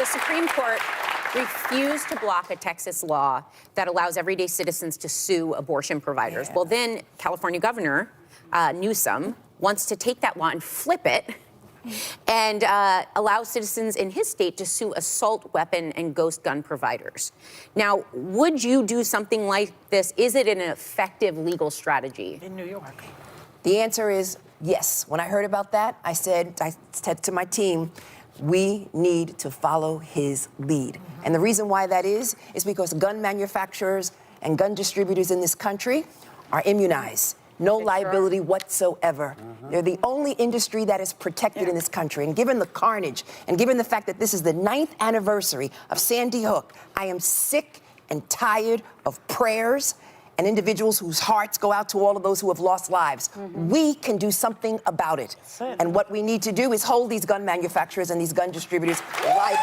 Supreme Court refused to block a Texas law that allows everyday citizens to sue abortion providers. Well, then California Governor Newsom wants to take that law and flip it and allow citizens in his state to sue assault weapon and ghost gun providers. Now, would you do something like this? Is it an effective legal strategy? In New York. The answer is yes. When I heard about that, I said to my team, we need to follow his lead. And the reason why that is because gun manufacturers and gun distributors in this country are immunized. No liability whatsoever. They're the only industry that is protected in this country. And given the carnage, and given the fact that this is the 9th anniversary of Sandy Hook, I am sick and tired of prayers and individuals whose hearts go out to all of those who have lost lives. We can do something about it. And what we need to do is hold these gun manufacturers and these gun distributors liable.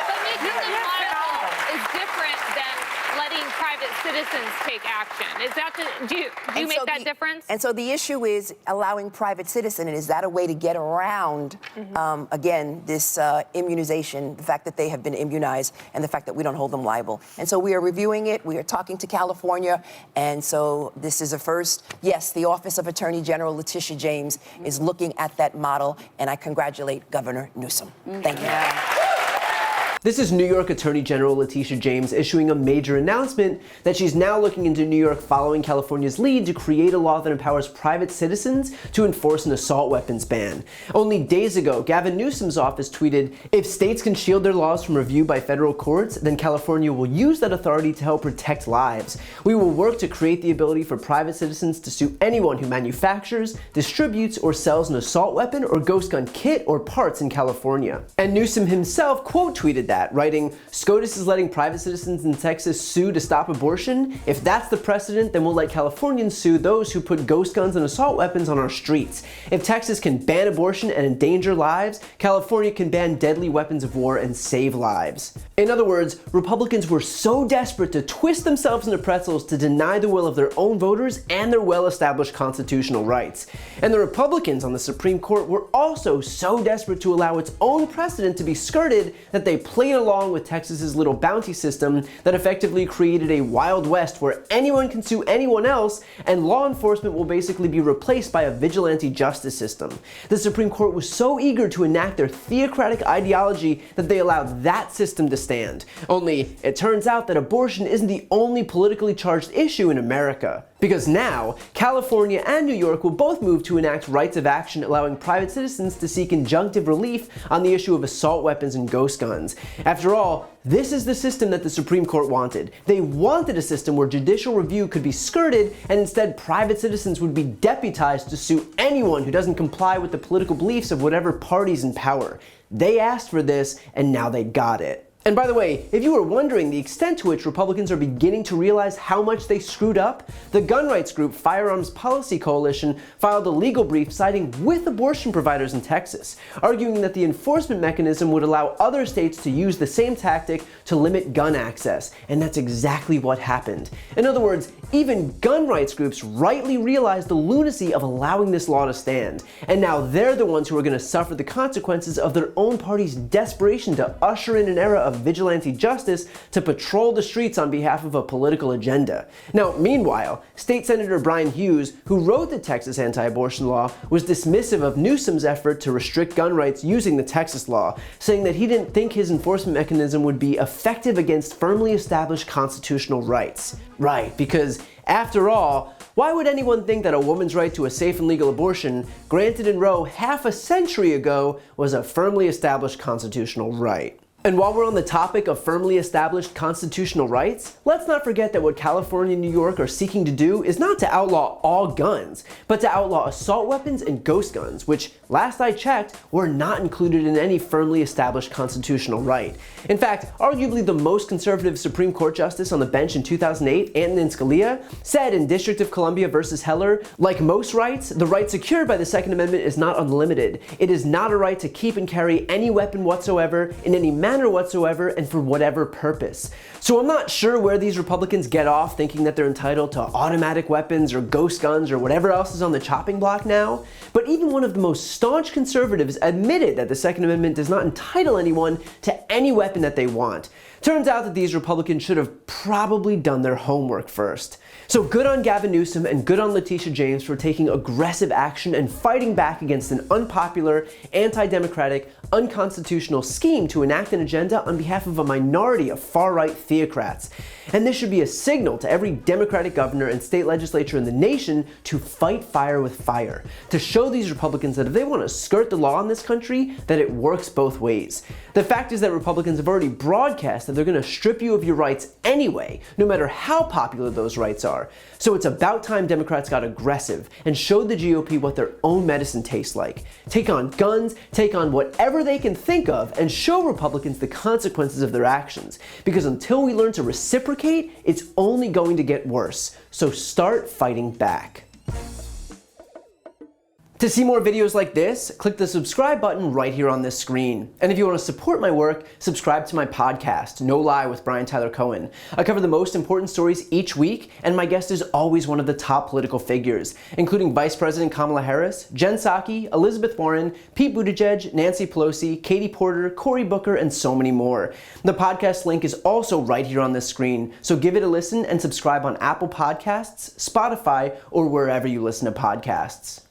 But making them liable is different than letting private citizens take action. Is that do you make that difference? And so the issue is allowing private citizen, and is that a way to get around, again, this immunization, the fact that they have been immunized and the fact that we don't hold them liable. And so we are reviewing it. We are talking to California. And so this is a first. Yes, the Office of Attorney General Letitia James is looking at that model, and I congratulate Governor Newsom. Thank you. This is New York Attorney General Letitia James issuing a major announcement that she's now looking into New York following California's lead to create a law that empowers private citizens to enforce an assault weapons ban. Only days ago, Gavin Newsom's office tweeted, "If states can shield their laws from review by federal courts, then California will use that authority to help protect lives. We will work to create the ability for private citizens to sue anyone who manufactures, distributes, or sells an assault weapon or ghost gun kit or parts in California." And Newsom himself quote tweeted that, writing, "SCOTUS is letting private citizens in Texas sue to stop abortion. If that's the precedent, then we'll let Californians sue those who put ghost guns and assault weapons on our streets. If Texas can ban abortion and endanger lives, California can ban deadly weapons of war and save lives." In other words, Republicans were so desperate to twist themselves into pretzels to deny the will of their own voters and their well-established constitutional rights. And the Republicans on the Supreme Court were also so desperate to allow its own precedent to be skirted that they played along with Texas's little bounty system that effectively created a Wild West where anyone can sue anyone else and law enforcement will basically be replaced by a vigilante justice system. The Supreme Court was so eager to enact their theocratic ideology that they allowed that system to stand. Only, it turns out that abortion isn't the only politically charged issue in America. Because now, California and New York will both move to enact rights of action allowing private citizens to seek injunctive relief on the issue of assault weapons and ghost guns. After all, this is the system that the Supreme Court wanted. They wanted a system where judicial review could be skirted and instead private citizens would be deputized to sue anyone who doesn't comply with the political beliefs of whatever party's in power. They asked for this, and now they got it. And by the way, if you were wondering the extent to which Republicans are beginning to realize how much they screwed up, the gun rights group Firearms Policy Coalition filed a legal brief siding with abortion providers in Texas, arguing that the enforcement mechanism would allow other states to use the same tactic to limit gun access. And that's exactly what happened. In other words, even gun rights groups rightly realized the lunacy of allowing this law to stand. And now they're the ones who are going to suffer the consequences of their own party's desperation to usher in an era of vigilante justice to patrol the streets on behalf of a political agenda. Now, meanwhile, State Senator Brian Hughes, who wrote the Texas anti-abortion law, was dismissive of Newsom's effort to restrict gun rights using the Texas law, saying that he didn't think his enforcement mechanism would be effective against firmly established constitutional rights. Right, because after all, why would anyone think that a woman's right to a safe and legal abortion, granted in Roe half a century ago, was a firmly established constitutional right? And while we're on the topic of firmly established constitutional rights, let's not forget that what California and New York are seeking to do is not to outlaw all guns, but to outlaw assault weapons and ghost guns, which, last I checked, were not included in any firmly established constitutional right. In fact, arguably the most conservative Supreme Court justice on the bench in 2008, Antonin Scalia, said in District of Columbia versus Heller, like most rights, the right secured by the Second Amendment is not unlimited. It is not a right to keep and carry any weapon whatsoever in any manner manner whatsoever and for whatever purpose. So I'm not sure where these Republicans get off thinking that they're entitled to automatic weapons or ghost guns or whatever else is on the chopping block now, but even one of the most staunch conservatives admitted that the Second Amendment does not entitle anyone to any weapon that they want. Turns out that these Republicans should have probably done their homework first. So good on Gavin Newsom and good on Letitia James for taking aggressive action and fighting back against an unpopular, anti-democratic, unconstitutional scheme to enact an agenda on behalf of a minority of far-right theocrats. And this should be a signal to every Democratic governor and state legislature in the nation to fight fire with fire, to show these Republicans that if they want to skirt the law in this country, that it works both ways. The fact is that Republicans have already broadcast that they're going to strip you of your rights anyway, no matter how popular those rights are. So it's about time Democrats got aggressive and showed the GOP what their own medicine tastes like. Take on guns, take on whatever they can think of, and show Republicans the consequences of their actions. Because until we learn to reciprocate, it's only going to get worse. So start fighting back. To see more videos like this, click the subscribe button right here on this screen. And if you want to support my work, subscribe to my podcast, No Lie with Brian Tyler Cohen. I cover the most important stories each week, and my guest is always one of the top political figures, including Vice President Kamala Harris, Jen Psaki, Elizabeth Warren, Pete Buttigieg, Nancy Pelosi, Katie Porter, Cory Booker, and so many more. The podcast link is also right here on this screen, so give it a listen and subscribe on Apple Podcasts, Spotify, or wherever you listen to podcasts.